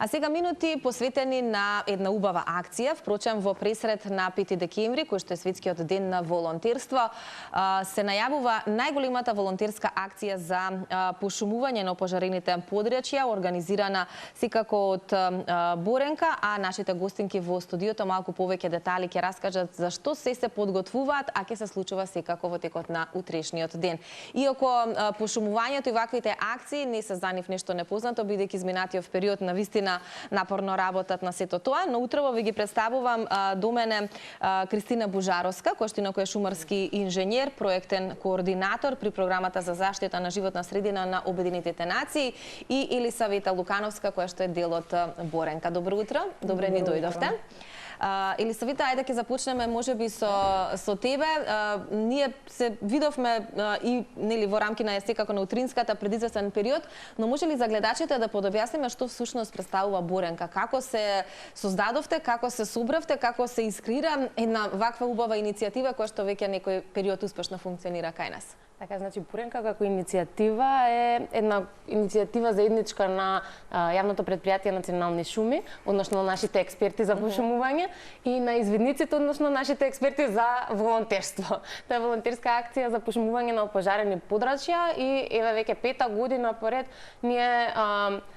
А сега минути посветени на една убава акција, впрочем во пресред на 5 декември, кој што е светскиот ден на волонтерство, се најавува најголемата волонтерска акција за пошумување на опожарените подрачја, организирана секако од Боренка, а нашите гостинки во студиото малку повеќе детали ќе раскажат за што се подготвуваат, а ќе се случува секако во текот на утрешниот ден. Иако пошумувањето и ваквите акции не се за нив нешто непознато, бидејќи изминатиот период на вистина напорно работат на сето тоа, но утрово ви ги представувам до мене Кристина Бужаровска, која што инаку е шумарски инженер, проектен координатор при програмата за заштита на животна средина на Обединетите нации, и Елисавета Лукановска, која што е дел од Боренка. Добро утро, добре ни дојдовте. Елисавета, ајде ќе започнеме можеби со тебе. Ние се видовме и нели во рамки на секако на утринската предизвестен период, но може ли за гледачите да подобјасниме што всушност представува Боренка? Како се создадовте, како се собравте, како се искрира една ваква убава иницијатива која што веќе некој период успешно функционира кај нас? Така, значи, Боренка како иницијатива е една иницијатива заедничка на јавното предпријатие Национални шуми, односно нашите експерти за пошумување, и на извидниците, односно нашите експерти за волонтерство. Тоа е волонтерска акција за пошумување на опожарени подрачја и еве веќе 5-та година поред ние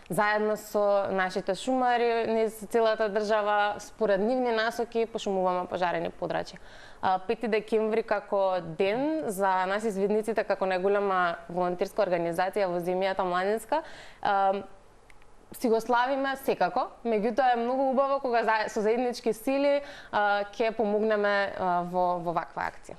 заедно со нашите шумари низ целата држава според нивни насоки пошумуваме опожарени подрачја. 5 декември како ден за нас извидниците како најголема волонтерска организација во земјата младинска си го славиме секако, меѓутоа е многу убаво кога со заеднички сили ќе помогнеме во ваква акција.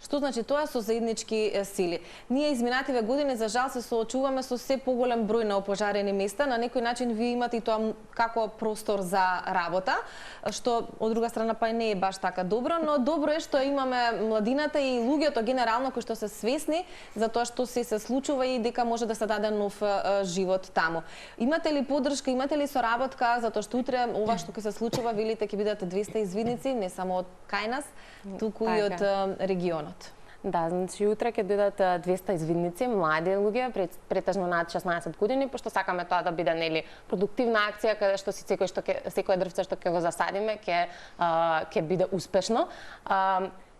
Што значи тоа со заеднички сили? Ние изминативе години за жал се соочуваме со се поголем број на опожарени места, на некој начин вие имате и тоа како простор за работа, што од друга страна па не е баш така добро, но добро е што имаме младината и луѓето генерално кои што се свесни за тоа што се случува и дека може да се даде нов живот таму. Имате ли поддршка, имате ли соработка за тоа што утре ова што ќе се случува, велите ќе бидат 200 извидници, не само од кај нас, туку и од регионот? Да, значи утре ќе дојдат 200 извидници, млади луѓе, претежно над 16 години, пошто сакаме тоа да биде нели продуктивна акција каде што секој дрвце што ќе го засадиме ќе биде успешно.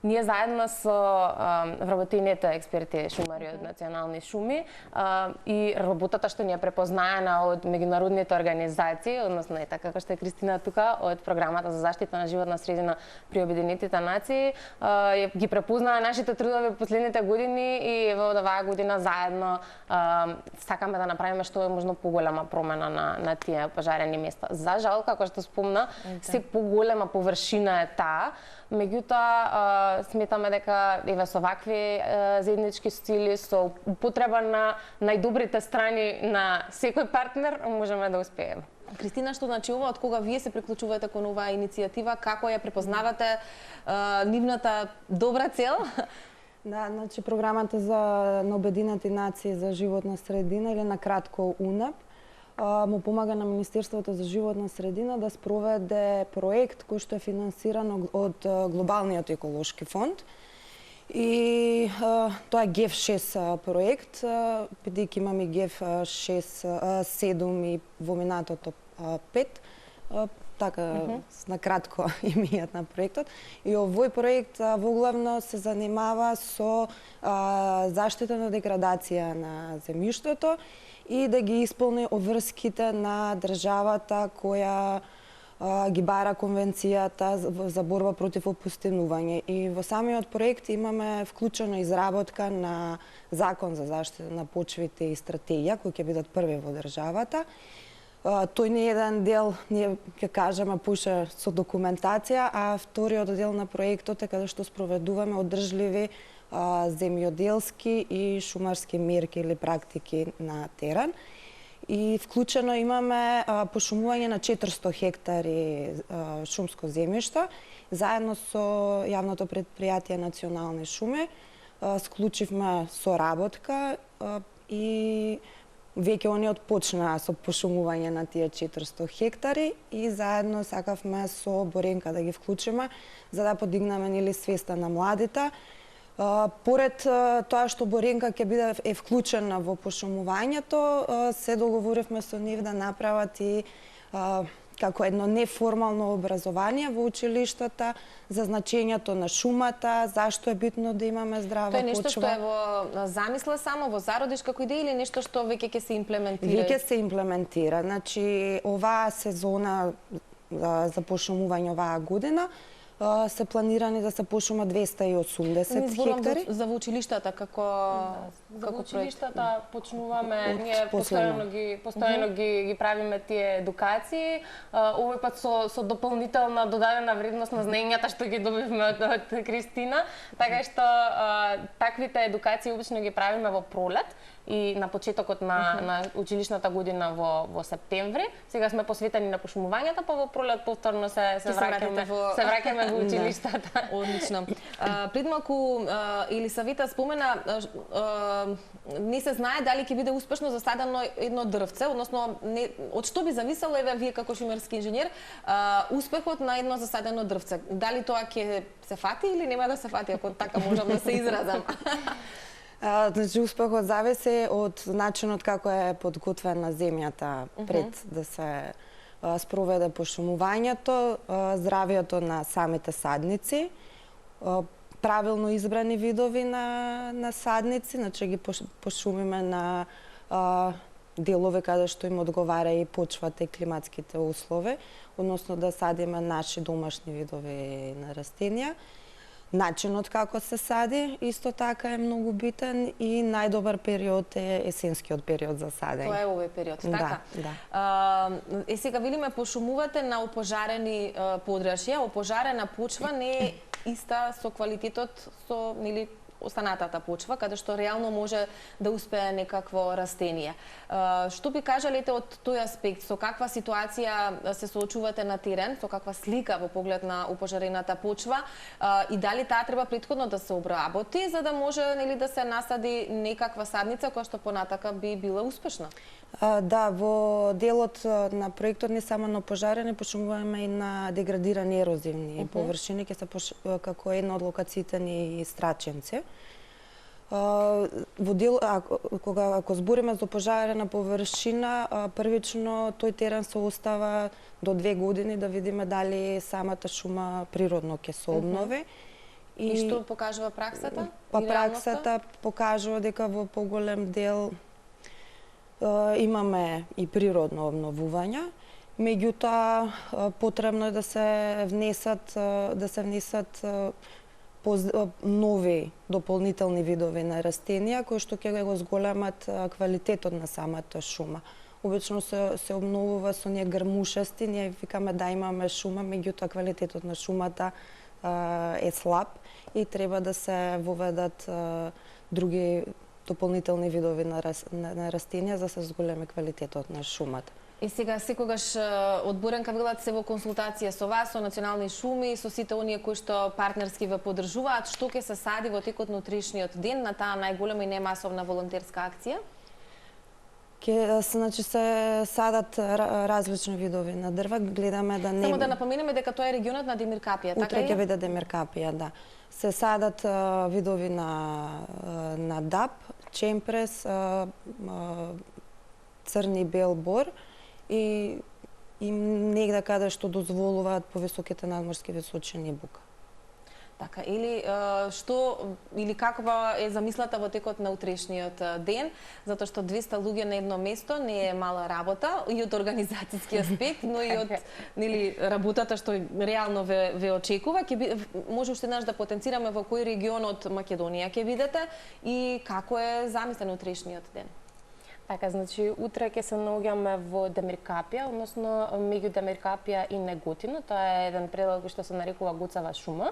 Ние заедно со вработените експерти шумари од Национални шуми и работата што ни е препознаена од меѓународните организации, односно и така како што е Кристина тука од програмата за заштита на животна средина при Обединетите нации, ги препознаа нашите трудови последните години и во оваа година заедно сакаме да направиме што е можно поголема промена на тие пожарени места. За жал, како што спомна, се поголема површина е таа, меѓутоа сметаме дека еве со вакви заеднички сили, со употреба на најдобрите страни на секој партнер можеме да успееме. Кристина, што значи ова, од кога вие се приклучувате кон оваа иницијатива, како ја препознавате нивната добра цел? Да, значи програмата на Обединети нации за животна средина, или на кратко УНЕП, му помага на Министерството за животна средина да спроведе проект кој што е финансиран од Глобалниот еколошки фонд. И тоа е ГЕФ-6 проект, бидејќи имаме ГЕФ-6, 7 и во минатото 5, така на кратко имејат на проектот. И овој проект воглавно се занимава со заштита на деградација на земјиштето и да ги исполни обврските на државата која ги бара конвенцијата за борба против опустенување. И во самиот проект имаме вклучена изработка на закон за заштита на почвите и стратегија кои ќе бидат први во државата. Тој не е еден дел, ние ќе кажеме, пуша со документација, а вториот дел на проектот е каде што спроведуваме одржливи земјоделски и шумарски мерки или практики на терен. И вклучено имаме пошумување на 400 хектари шумско земјиште, заедно со јавното предпријатие Национални шуми. Склучивме соработка и веќе они почнаа со пошумување на тие 400 хектари и заедно сакавме со Боренка да ги вклучиме за да подигнеме нели свеста на младите. Поред тоа што Боренка ќе биде вклучена во пошумувањето, се договоривме со нив да направат и како едно неформално образование во училиштата за значењето на шумата, зашто е битно да имаме здрава почва. Тоа е нешто што е во замисла само, во зародиш како идеја или нешто што веќе ќе се имплементира? Веќе се имплементира. Значи, оваа сезона за пошумување оваа година се планирани да се пошума 280 хектари. За училиштата како За училиштата почнуваме, ние постојано ги правиме тие едукации, овој пат со дополнителна додадена вредност на знаењата што ги добивме од Кристина, така што таквите едукации обично ги правиме во пролет и на почетокот на училишната година во септември. Сега сме посветени на пошумувањето, па во пролет повторно се враќаме во училиштата. Одлично. Пред малку Елисавета спомена, не се знае дали ќе биде успешно засадено едно дрвце, односно од што би зависело, еве вие како шумерски инженер, успехот на едно засадено дрвце. Дали тоа ќе се фати или нема да се фати, ако така можам да се изразам? Значи, успехот зависи од начинот како е подготвена земјата пред да се спроведе пошумувањето, здравието на самите садници, правилно избрани видови на садници, значи ги пошумиме на делови каде што им одговара и почвата и климатските услови, односно да садиме наши домашни видови на растенија. Начинот како се сади исто така е многу битен и најдобар период е есенскиот период за садење. Тоа е овој период, така? Да. Сега видиме пошумувате на опожарени подрашја, опожарена почва не е иста со квалитетот со останатата почва, каде што реално може да успее некакво растение. Што би кажалите од тој аспект? Со каква ситуација се соочувате на терен, со каква слика во поглед на опожарената почва и дали таа треба претходно да се обработи за да може да се насади некаква садница која што понатака би била успешна? Да, во делот на проектот не само на опожарени, пошумуваме и на деградирани ерозивни површини, ќе се како една од локациите ни Страченци. Во дел, ако збориме за опожарена површина, првично тој терен се остава до 2 години да видиме дали самата шума природно ќе се обнови. И што покажува праксата? Праксата покажува дека во поголем дел имаме и природно обновување, меѓутоа потребно е да се внесат нови дополнителни видови на растенија кои што ќе го зголемат квалитетот на самата шума. Обично се обновува со ние грмушести, ние викаме да имаме шума, меѓутоа квалитетот на шумата е слаб и треба да се воведат други дополнителни видови на растенија за да се зголеми квалитетот на шумата. И сега секогаш одборен Кавилат се во консултација со вас, со национални шуми, со сите оние кои што партнерски ве поддржуваат, што ќе се сади во текот на утрешниот ден на таа најголема и немасовна волонтерска акција? Значи се садат различни видови на дрва, гледаме да не... Само да напоменеме дека тоа е регионот на Демиркапија, така Утре ќе биде Демиркапија, да. Се садат видови на даб, чемпрес, црни бел бор и негде каде што дозволуваат повисоките надморски височини бука. Така, или каква е замислата во текот на утрешниот ден, затоа што 200 луѓе на едно место не е мала работа и од организацијски аспект, но и од работата што реално ве очекува. Може уште еднаш да потенцираме во кој регион од Македонија ќе бидете и како е замислен утрешниот ден? Така, значи, утре ќе се наоѓаме во Демиркапија, односно меѓу Демиркапија и Неготино. Тоа е еден предел кој што се нарекува Гуцава шума.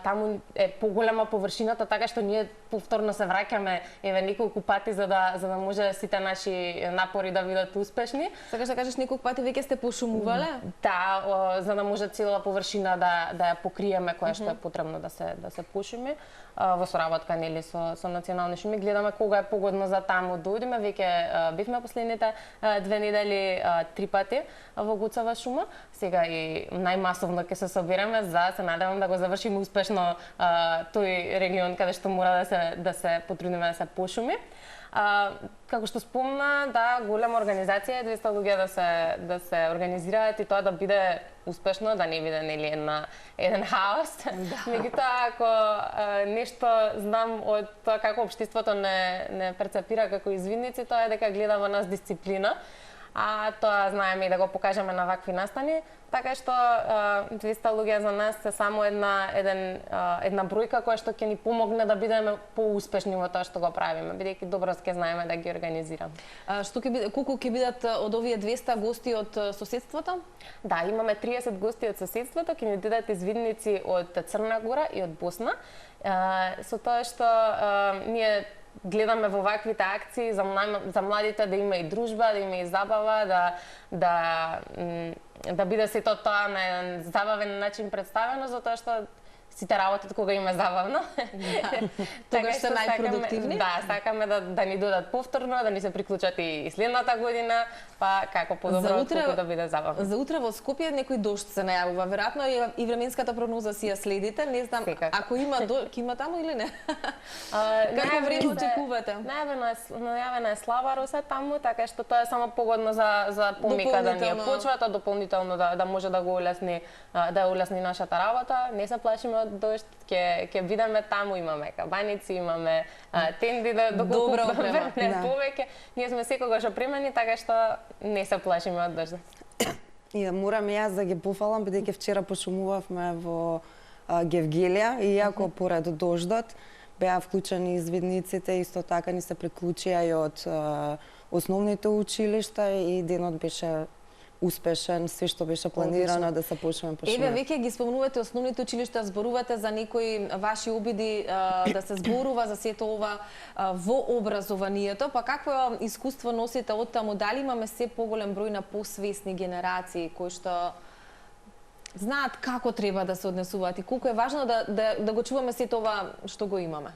Таму е поголема површината, така што ние повторно се враќаме неколку пати за да може сите наши напори да бидат успешни. Сакаш да кажеш неколку пати веќе сте пошумувале? Да, за да може цела површина да ја покриеме која што е потребно да се пошуми. Во соработка со национални шуми гледаме кога е погодно за таму да одиме. Веќе бивме последните 2 недели 3 пати во Гуцава шума. Сега и најмасовно ќе се собереме за се надевам да го завршиме завршиме успешно тој регион каде што мора да се потрудиме да се пошуми. Како што спомна, да, голема организација е 200 луѓе да се организираат и тоа да биде успешно, да не биде нели еден хаос. Меѓутоа, ако нешто знам од тоа како општеството не перцепира како извидници, тоа е дека гледа во нас дисциплина. А тоа знаеме и да го покажеме на вакви настани, така што 200 луѓе за нас е само една бројка која што ќе ни помогне да бидеме поуспешни во тоа што го правиме, бидејќи добро ќе знаеме да ги организираме. Колку ќе бидат од овие 200 гости од соседството? Да, имаме 30 гости од соседството, ќе ни дидат извидници од Црна Гора и од Босна. Со тоа што ние гледаме во ваквите акции за младите да има и дружба, да има и забава, да биде сето тоа на еден забавен начин представено, затоа што сите работат кога има забавно. Тогаш се најпродуктивни? Да, сакаме да ни додат повторно, да ни се приклучат и следната година, па како подобро колку да биде забавно. За утре во Скопје некој дожд се најавува, веројатно и временската прогноза си ја следите, не знам ако има ќе има таму или не. Како време очекувате? Најавена е слаба роса таму, така што тоа е само погодно за помика да ни ја почвата, дополнително да може да го улесни нашата работа. Не се плашиме од дожд, ќе бидеме таму, имаме кабаници, имаме тенди доколку верне повеќе. Ние сме секогаш опремени, така што не се плашиме од дожд. И морам јас да ги пофалам, бидејќи вчера пошумувавме во Гевгелија, иако поред дождот беа вклучени извидниците, исто така ни се приклучија и од основните училишта и денот беше успешен, се што беше планирано да се почнеме пошумуваме. Еве, веќе ги спомнувате основните училишта, зборувате за некои ваши обиди да се зборува за сето ова во образованието, па какво искуство носите од таму? Дали имаме се поголем број на посвесни генерации кои што знаат како треба да се однесуваат и колку е важно да го чуваме сето ова што го имаме?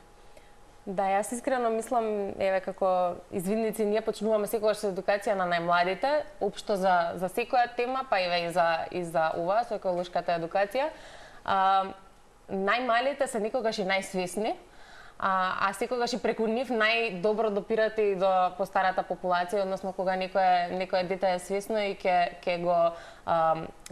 Да, јас искрено мислам, еве како извидници, ние почнуваме секогаш со едукација на најмладите, општо за секоја тема, па еве и за ова, со еколошката едукација. Најмалите се никогаш и најсвесни, а секогаш и преку нив најдобро допирате и до постарата популација, односно кога некое дете е свесно и ќе го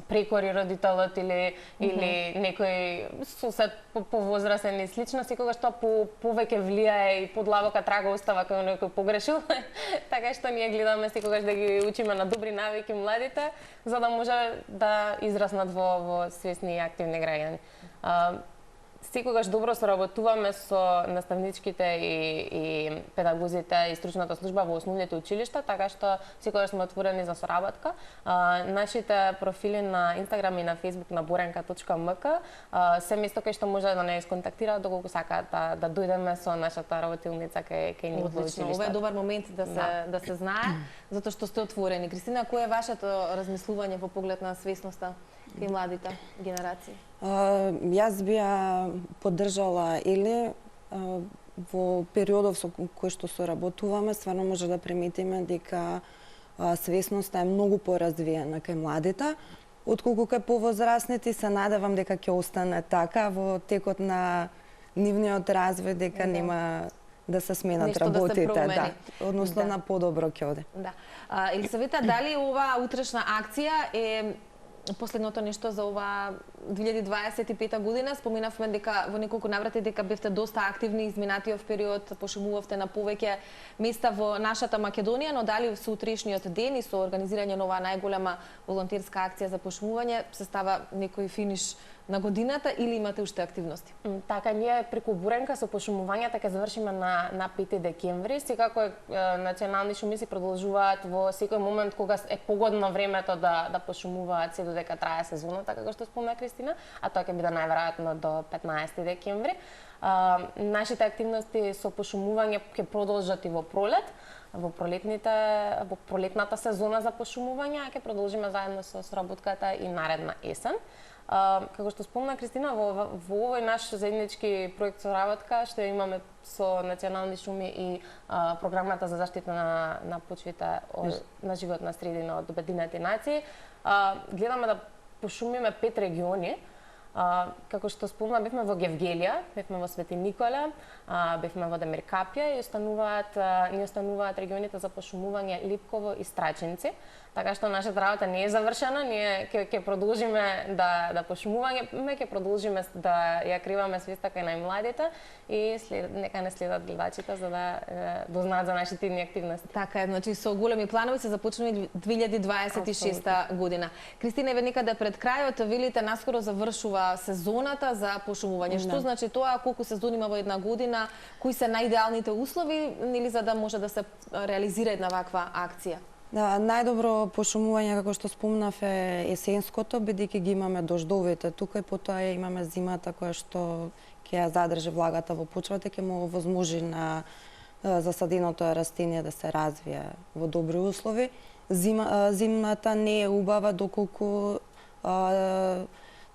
прекори родителот или некој сосед повозрасен и слично, секогаш тоа повеќе влијае и подлабока трага остава кога некој погрешил. Така што ние гледаме секогаш да ги учиме на добри навики младите, за да може да израснат во свесни и активни граѓани. Секогаш добро соработуваме со наставничките и педагозите и стручната служба во основните училишта, така што секогаш сме отворени за соработка. Нашите профили на Инстаграм и на Фејсбук на borenka.mk се место кај што може да не исконтактираат доколку сакаат да дојдеме со нашата работилница кај нив во училиштето. Ова е добар момент да се знае, затоа што сте отворени. Кристина, кое е вашето размислување во поглед на свесноста кај младите генерации? Јас би ја поддржала Ели во периодов со кој што соработуваме, стварно може да приметиме дека свесноста е многу поразвиена кај младите, отколку кај повозрасните. Се надевам дека ќе остане така во текот на нивниот развој, дека нема да се сменат работите, односно на подобро ќе оде. Да. Елисавета, дали ова утрешна акција е последното нешто за ова 2025 година? Споменавме дека во неколку наврати дека бевте доста активни изминатиот период, пошумувавте на повеќе места во нашата Македонија, но дали со утрешниот ден и со организирање на оваа најголема волонтерска акција за пошумување се става некој финиш на годината или имате уште активности? Така, ние преку Буренка со пошумувањата ќе завршиме на 5 декември. Секако национални шуми се продолжуваат во секој момент кога е погодно времето да пошумуваат се додека трае сезоната, како што спомна Кристина, а тоа ќе биде најверојатно до 15 декември. Нашите активности со пошумување ќе продолжат и во пролет, во пролетната сезона за пошумување, а ќе продолжиме заедно со соработката и наредна есен. Како што спомна Кристина, во овој наш заеднички проект соработка што имаме со национални шуми и програмата за заштита на почвите на животна средина од Обединените нации, гледаме да пошумиме 5 региони Како што спомна, бевме во Гевгелија, бевме во Свети Николе, бевме во Демиркапија и ни остануваат регионите за пошумување Липково и Страчинци. Така што нашата работа не е завршена, ние ќе продолжиме да пошумуваме, ќе продолжиме да ја криваме свеста кај најмладите и нека не следат гледачите за да дознаат за нашите идни активности. Така е, значи со големи планови се започнува 2026 година. Кристина, еве некаде пред крајот велите наскоро завршува сезоната за пошумување. Што значи тоа, колку сезони има во една година, кои се најидеалните услови или за да може да се реализира една ваква акција? Да, најдобро пошумување, како што спомнав, е есенското, бидејќи ги имаме дождовите тука и потоа имаме зимата која што ќе ја задржи влагата во почвата, ќе му овозможи на засаденото растение да се развие во добри услови. Зимата не е убава доколку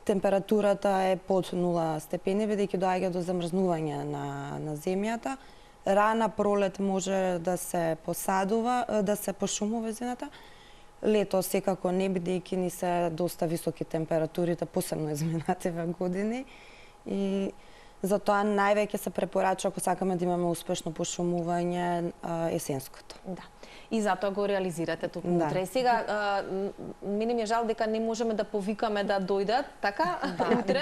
температурата е под 0 степени, бидејќи доаѓа до замрзнување на земјата. Рана пролет може да се посадува, да се пошумува зимата. Лето секако не, бидејќи ни се доста високи температурите, посебно изминативе години. И затоа највеќе се препорачува, ако сакаме да имаме успешно пошумување, есенското. Да. И затоа го реализирате туку утре. И сега, мене ми е жал дека не можеме да повикаме да дојдат, така? Утре?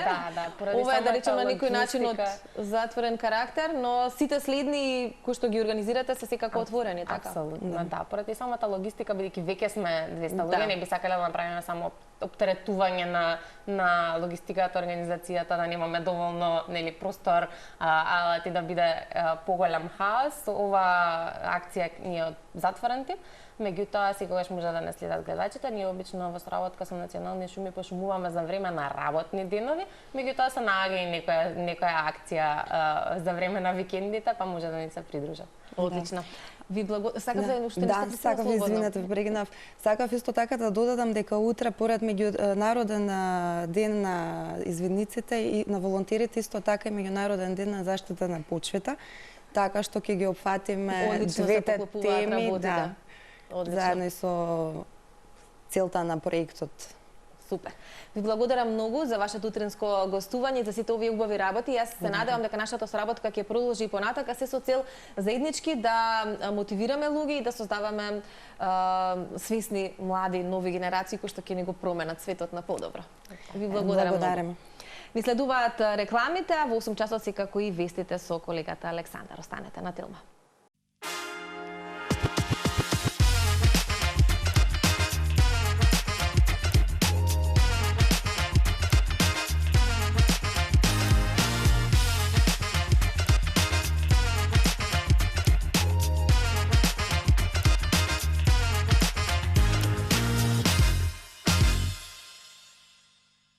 Ова е, да речеме, на некој начин од затворен карактер, но сите следни кои што ги организирате се секако отворени, така? Апсолутно, да. Поради самата логистика, бидејќи веќе сме 200 луѓе, не би сакале да направиме само оптеретување на логистиката, организацијата, да немаме доволно простор, алати да биде поголем хаос. Ова акција ни е затворен тип, меѓутоа секогаш може да не следат гледачите. Ние обично во сработка со национални шуми пошумуваме за време на работни денови, меѓутоа се нааѓа и некоја акција за време на викендите, па може да ни се придружат. Одлично. Ви сакав да уште нешто слободно. Да, сакав, извинете, прегнав. Сакав исто така да додадам дека утре поред меѓународен ден на извидниците и на волонтерите, исто така и меѓународен ден на заштита на почвата, така што ќе ги опфатиме двете теми, да, заедно и со целта на проектот. Супер. Ви благодарам многу за вашето утринско гостување, за сите овие убави работи. Јас се надевам дека нашата соработка ќе продолжи и понатака, се со цел заеднички да мотивираме луѓе и да создаваме свесни млади нови генерации кои што ќе ни го променат светот на подобро. Ви благодарам многу. Ни следуваат рекламите, а во 8 часот секако и вестите со колегата Александар. Останете на Телма.